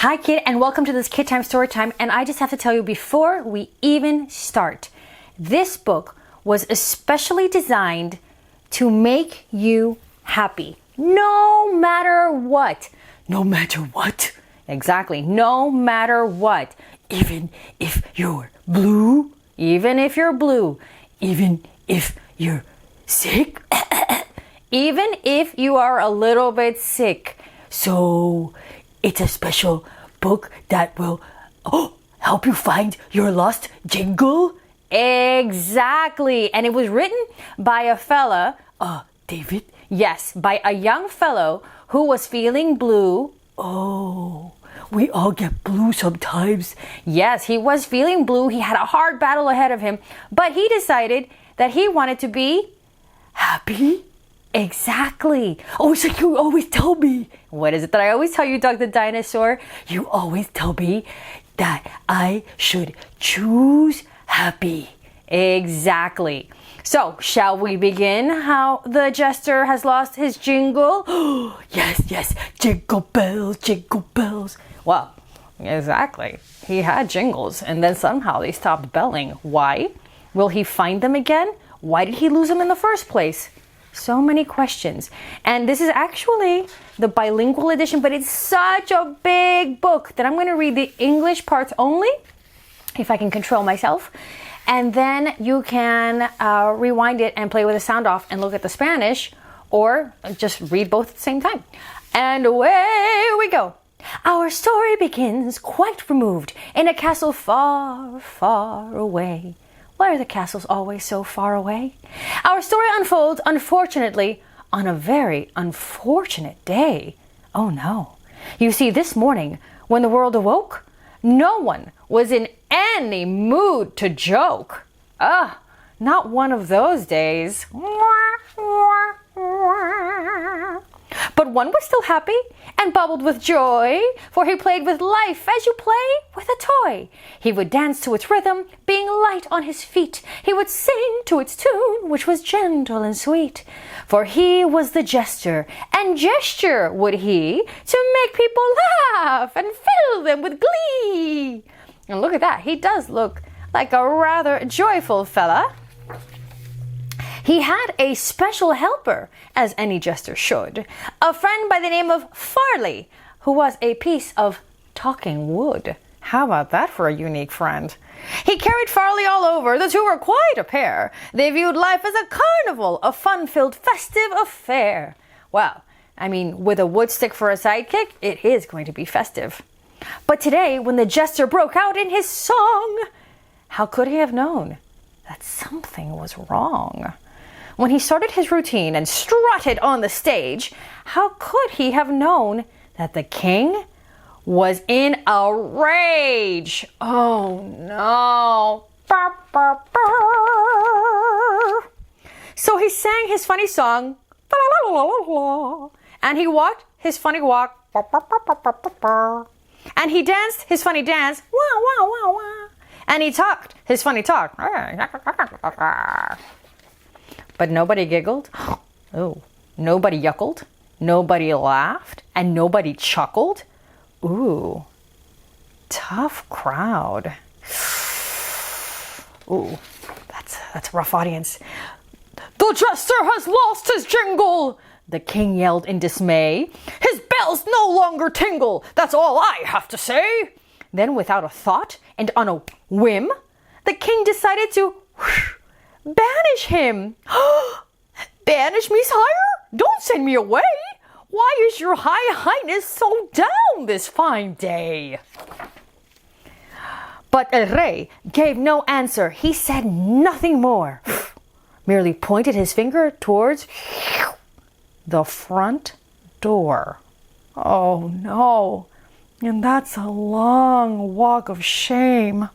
Hi kid, and welcome to this KidTime StoryTime. And I just have to tell you before we even start, this book was especially designed to make you happy. No matter what. No matter what. Exactly. No matter what. Even if you're blue. Even if you're blue. Even if you're sick. Even if you are a little bit sick. So it's a special book that will help you find your lost Jingle. Exactly. And it was written by a fella, David? Yes, by a young fellow who was feeling blue. Oh, we all get blue sometimes. Yes, he was feeling blue. He had a hard battle ahead of him, but he decided that he wanted to be happy. Exactly. Oh, it's like you always tell me. What is it that I always tell you, Doug the dinosaur? You always tell me that I should choose happy. Exactly. So, shall we begin how the Jester has lost his jingle? Yes. Jingle bells, jingle bells. Well, exactly. He had jingles and then somehow they stopped belling. Why? Will he find them again? Why did he lose them in the first place? So many questions. And this is actually the bilingual edition, but it's such a big book that I'm going to read the English parts only, if I can control myself. And then you can rewind it and play with the sound off and look at the Spanish, or just read both at the same time. And away we go. Our story begins quite removed in a castle far, far away. Why are the castles always so far away? Our story unfolds, unfortunately, on a very unfortunate day. Oh no. You see, this morning, when the world awoke, no one was in any mood to joke. Not one of those days. But one was still happy and bubbled with joy, for he played with life as you play with a toy. He would dance to its rhythm, being light on his feet. He would sing to its tune, which was gentle and sweet. For he was the Jester, and gesture would he to make people laugh and fill them with glee. And look at that, he does look like a rather joyful fella. He had a special helper, as any jester should, a friend by the name of Pharley, who was a piece of talking wood. How about that for a unique friend? He carried Pharley all over. The two were quite a pair. They viewed life as a carnival, a fun-filled, festive affair. Well, I mean, with a wood stick for a sidekick, it is going to be festive. But today, when the Jester broke out in his song, how could he have known that something was wrong? When he started his routine and strutted on the stage, how could he have known that the king was in a rage? Oh no. So he sang his funny song, and he walked his funny walk, and he danced his funny dance, and he talked his funny talk. But nobody giggled. Oh, nobody yuckled. Nobody laughed. And nobody chuckled. Ooh, tough crowd. Ooh, that's a rough audience. The Jester has lost his jingle, the king yelled in dismay. His bells no longer tingle. That's all I have to say. Then without a thought and on a whim, the king decided to banish him. Banish me, sire? Don't send me away. Why is your high highness so down this fine day? But El Rey gave no answer. He said nothing more, merely pointed his finger towards the front door. Oh no, and that's a long walk of shame.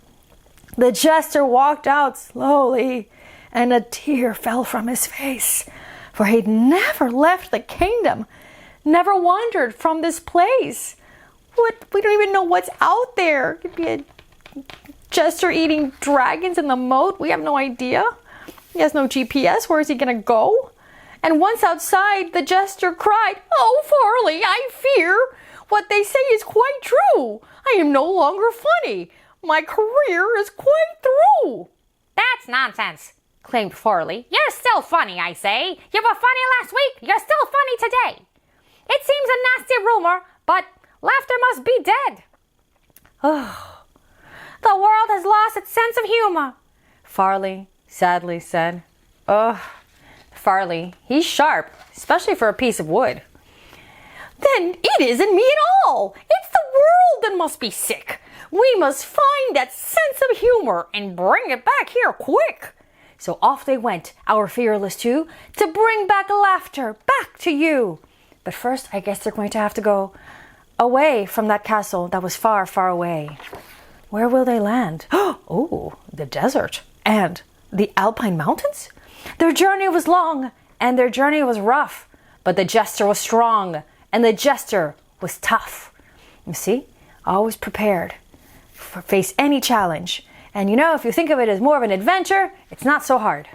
The Jester walked out slowly, and a tear fell from his face, for he'd never left the kingdom, never wandered from this place. We don't even know what's out there. It could be a Jester eating dragons in the moat. We have no idea. He has no GPS. Where is he going to go? And once outside, the Jester cried, "Oh, Pharley, I fear what they say is quite true. I am no longer funny. My career is quite through. That's nonsense, claimed Pharley. You're still funny, I say. You were funny last week. You're still funny today. It seems a nasty rumor, but laughter must be dead. Oh, the world has lost its sense of humor, Pharley sadly said. Oh, Pharley, he's sharp, especially for a piece of wood. Then it isn't me at all. It's the world that must be sick. We must find that sense of humor and bring it back here quick. So off they went, our fearless two, to bring back laughter back to you. But first, I guess they're going to have to go away from that castle that was far, far away. Where will they land? Oh, the desert and the Alpine mountains? Their journey was long and their journey was rough, but the Jester was strong and the Jester was tough. You see, always prepared to face any challenge. And you know, if you think of it as more of an adventure, it's not so hard.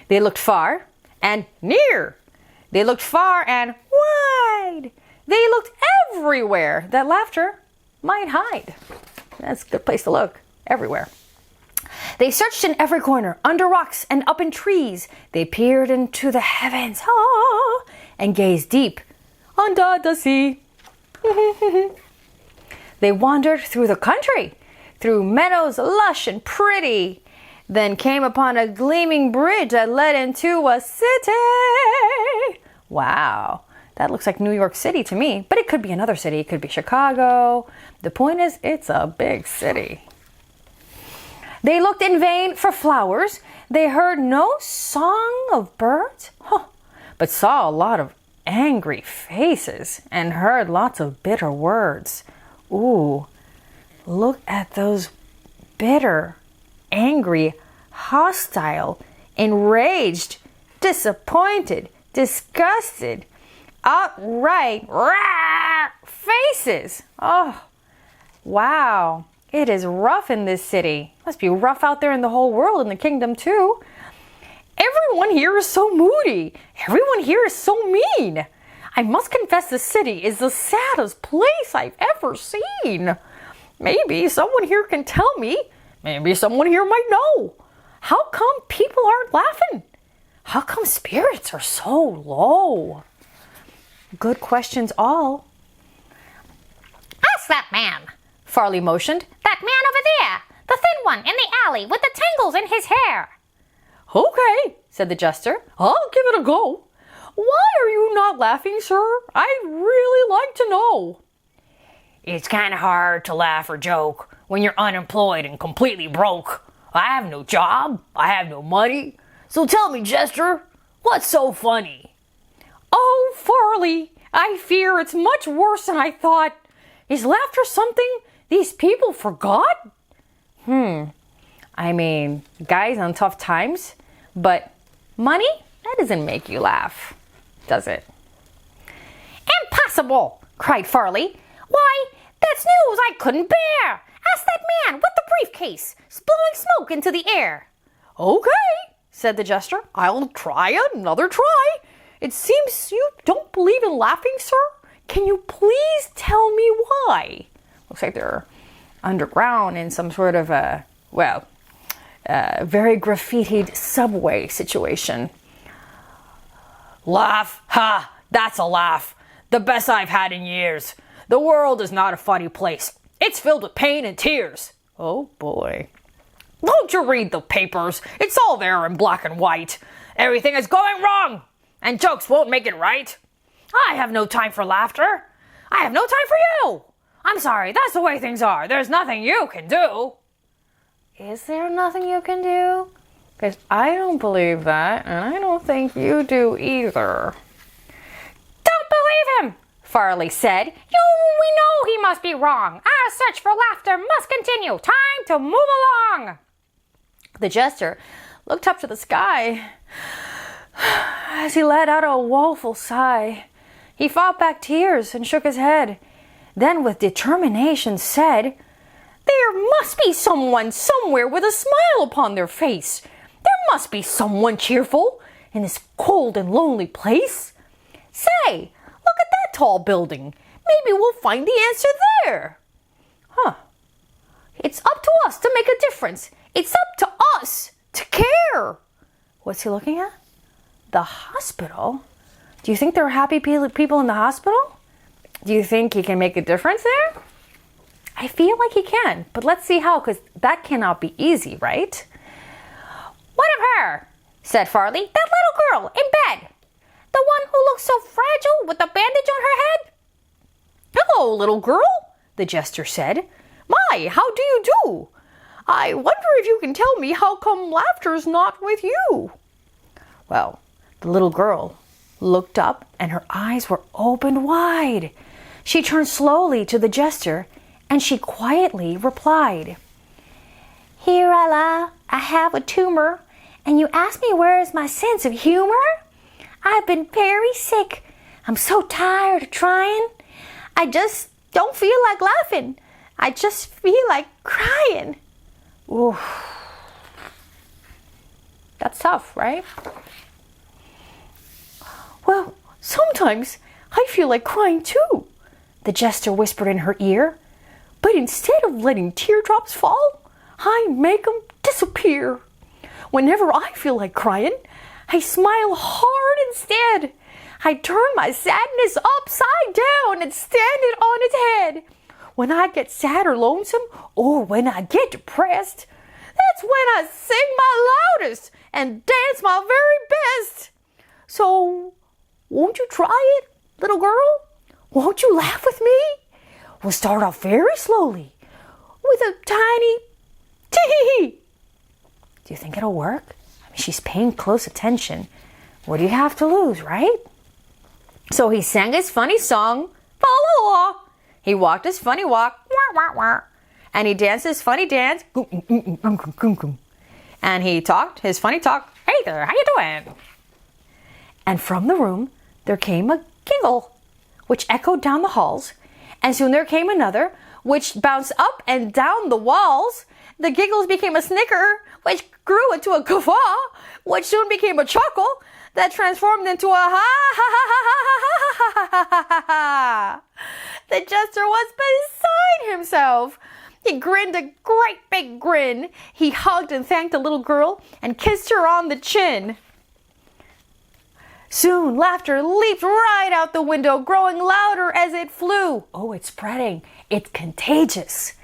They looked far and near. They looked far and wide. They looked everywhere that laughter might hide. That's a good place to look, everywhere. They searched in every corner, under rocks and up in trees. They peered into the heavens, and gazed deep under the sea. They wandered through the country, through meadows lush and pretty, then came upon a gleaming bridge that led into a city. Wow, that looks like New York City to me, but it could be another city. It could be Chicago. The point is, it's a big city. They looked in vain for flowers. They heard no song of birds, but saw a lot of angry faces and heard lots of bitter words. Ooh, look at those bitter, angry, hostile, enraged, disappointed, disgusted, outright faces. Oh, wow. It is rough in this city. Must be rough out there in the whole world, in the kingdom too. Everyone here is so moody. Everyone here is so mean. I must confess the city is the saddest place I've ever seen. Maybe someone here can tell me. Maybe someone here might know. How come people aren't laughing? How come spirits are so low? Good questions all. Ask that man, Pharley motioned. That man over there, the thin one in the alley with the tangles in his hair. Okay, said the Jester. I'll give it a go. Why are you not laughing, sir? I'd really like to know. It's kind of hard to laugh or joke when you're unemployed and completely broke. I have no job. I have no money. So tell me, Jester, what's so funny? Oh, Pharley, I fear it's much worse than I thought. Is laughter something these people forgot? I mean, guys on tough times, but money, that doesn't make you laugh, does it? Impossible, cried Pharley. Why, that's news I couldn't bear. Ask that man with the briefcase, blowing smoke into the air. Okay, said the Jester. I'll try another try. It seems you don't believe in laughing, sir. Can you please tell me why? Looks like they're underground in some sort of very graffitied subway situation. Laugh? Ha! That's a laugh. The best I've had in years. The world is not a funny place. It's filled with pain and tears. Oh boy. Don't you read the papers? It's all there in black and white. Everything is going wrong, and jokes won't make it right. I have no time for laughter. I have no time for you. I'm sorry, that's the way things are. There's nothing you can do. Is there nothing you can do? Because I don't believe that, and I don't think you do either. Don't believe him, Pharley said. We know he must be wrong. Our search for laughter must continue. Time to move along. The Jester looked up to the sky as he let out a woeful sigh. He fought back tears and shook his head. Then with determination said, "There must be someone somewhere with a smile upon their face. There must be someone cheerful in this cold and lonely place. Say, look at that tall building. Maybe we'll find the answer there. It's up to us to make a difference. It's up to us to care. What's he looking at? The hospital? Do you think there are happy people in the hospital? Do you think he can make a difference there? I feel like he can, but let's see how, because that cannot be easy, right? What of her? Said Pharley. That little girl in bed. The one who looks so fragile with the bandage on her head? Hello, little girl, the Jester said. My, how do you do? I wonder if you can tell me how come Laughter's not with you? Well, the little girl looked up and her eyes were opened wide. She turned slowly to the Jester and she quietly replied, "Here, Allah, I have a tumor, and you ask me where is my sense of humor? I've been very sick. I'm so tired of trying. I just don't feel like laughing. I just feel like crying." Ooh. That's tough, right? "Well, sometimes I feel like crying too," the Jester whispered in her ear. "But instead of letting teardrops fall, I make them disappear. Whenever I feel like crying, I smile hard instead. I turn my sadness upside down and stand it on its head. When I get sad or lonesome, or when I get depressed, that's when I sing my loudest and dance my very best. So, won't you try it, little girl? Won't you laugh with me? We'll start off very slowly with a tiny tee-hee-hee. Do you think it'll work? I mean, she's paying close attention. What do you have to lose, right?" So he sang his funny song, fa la la. He walked his funny walk, wah wah wah. And he danced his funny dance, and he talked his funny talk, "Hey there, how you doing?" And from the room there came a giggle, which echoed down the halls, and soon there came another, which bounced up and down the walls. The giggles became a snicker, which grew into a guffaw, which soon became a chuckle that transformed into a ha ha ha ha ha ha ha ha ha. The Jester was beside himself. He grinned a great big grin. He hugged and thanked the little girl and kissed her on the chin. Soon laughter leaped right out the window, growing louder as it flew. Oh, it's spreading. It's contagious.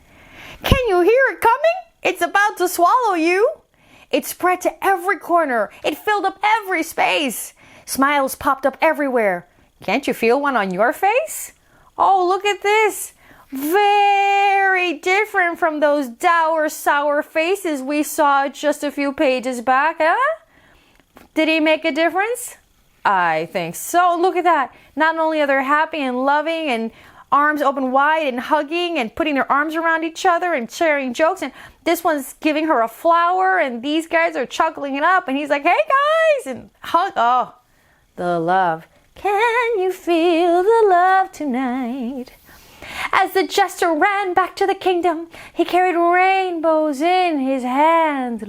Can you hear it coming? It's about to swallow you. It spread to every corner. It filled up every space. Smiles popped up everywhere. Can't you feel one on your face? Oh, look at this. Very different from those dour, sour faces we saw just a few pages back, huh? Did he make a difference? I think so. Look at that. Not only are they happy and loving and arms open wide and hugging and putting their arms around each other and sharing jokes, and this one's giving her a flower, and these guys are chuckling it up, and he's like, "Hey guys," and hug. Oh, the love. Can you feel the love tonight? As the Jester ran back to the kingdom, he carried rainbows in his hands.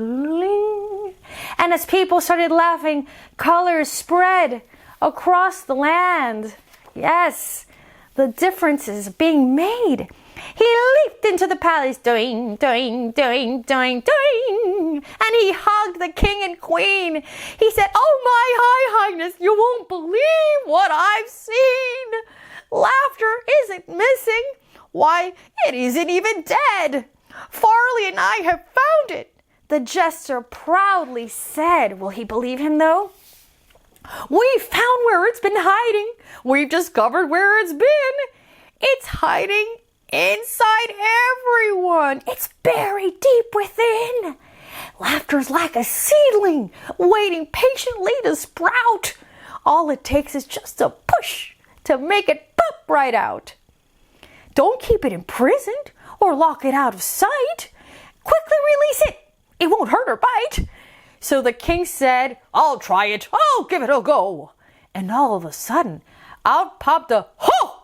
And as people started laughing, colors spread across the land. Yes, the difference is being made. He leaped into the palace, doing, doing, doing, doing, doing, and he hugged the king and queen. He said, "Oh, my high highness, you won't believe what I've seen. Laughter isn't missing. Why, it isn't even dead. Pharley and I have found it," the Jester proudly said. Will he believe him, though? "We found where it's been hiding. We've discovered where it's been. It's hiding inside everyone. It's buried deep within. Laughter's like a seedling, waiting patiently to sprout. All it takes is just a push to make it pop right out. Don't keep it imprisoned or lock it out of sight. Quickly release it. It won't hurt or bite." So the king said, "I'll try it. I'll give it a go." And all of a sudden, out popped a ho!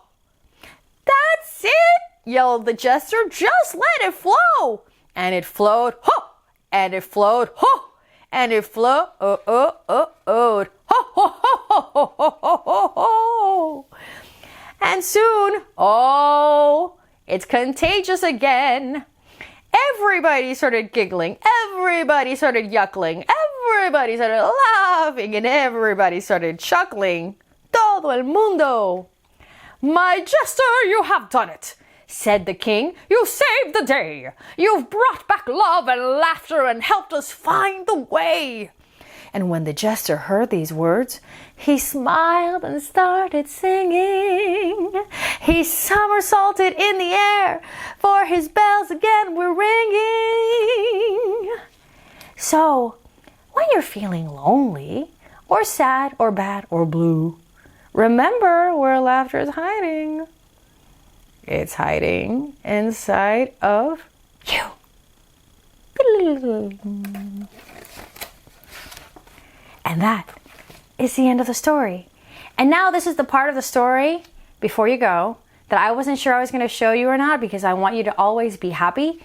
"That's it," yelled the Jester. "Just let it flow." And it flowed, ho! And it flowed, ho! And it flowed, ho, ho, ho, ho, ho, ho, ho, ho, ho. And soon, oh, it's contagious again. Everybody started giggling. Everybody started yuckling. Everybody started laughing. And everybody started chuckling. Todo el mundo. My Jester, you have done it, said the king. You saved the day. You've brought back love and laughter and helped us find the way. And when the Jester heard these words, he smiled and started singing. He somersaulted in the air, for his bells again were ringing. So, when you're feeling lonely, or sad, or bad, or blue, remember where laughter is hiding. It's hiding inside of you. And that is the end of the story. And now this is the part of the story, before you go, that I wasn't sure I was going to show you or not, because I want you to always be happy.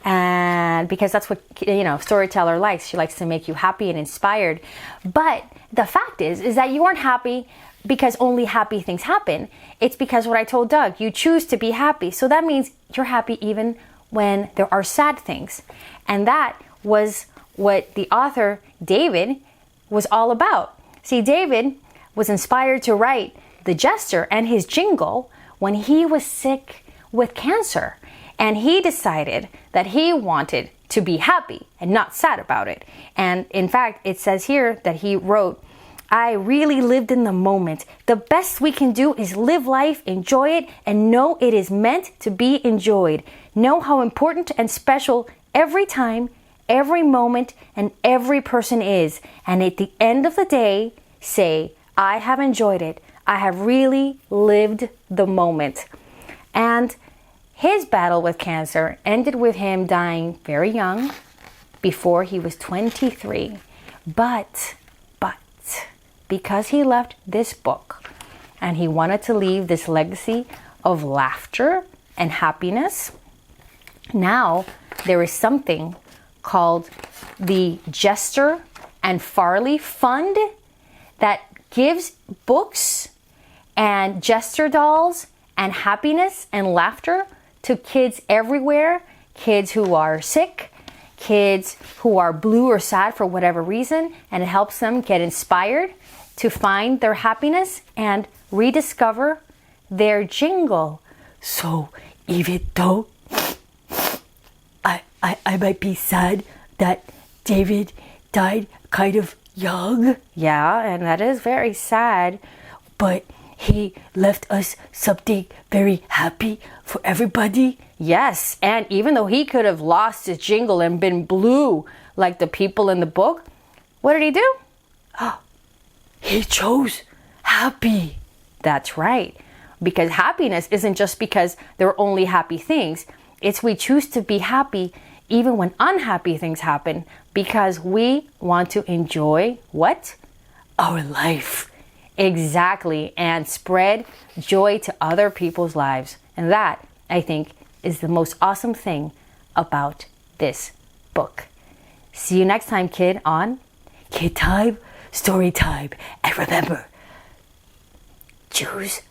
And because that's what, StoryTeller likes. She likes to make you happy and inspired. But the fact is that you aren't happy because only happy things happen. It's because what I told Doug, you choose to be happy. So that means you're happy even when there are sad things. And that was what the author, David, was all about. See, David was inspired to write the Jester and his Jingle when he was sick with cancer. And he decided that he wanted to be happy and not sad about it. And in fact, it says here that he wrote, I really lived in the moment. The best we can do is live life, enjoy it, and know it is meant to be enjoyed. Know how important and special every time, every moment, and every person is. And at the end of the day, say, I have enjoyed it. I have really lived the moment. And his battle with cancer ended with him dying very young, before he was 23. But, because he left this book, and he wanted to leave this legacy of laughter and happiness, now there is something called the Jester and Pharley Fund that gives books and Jester dolls and happiness and laughter to kids everywhere, kids who are sick, kids who are blue or sad for whatever reason, and it helps them get inspired to find their happiness and rediscover their jingle. So even though I might be sad that David died kind of young, Yeah, and that is very sad. but he left us something very happy for everybody. Yes, and even though he could have lost his jingle and been blue like the people in the book, what did he do? He chose happy. That's right. Because happiness isn't just because there are only happy things. It's we choose to be happy even when unhappy things happen, because we want to enjoy what? Our life. Exactly. And spread joy to other people's lives. And that, I think, is the most awesome thing about this book. See you next time, kid, on KidTime StoryTime. And remember, choose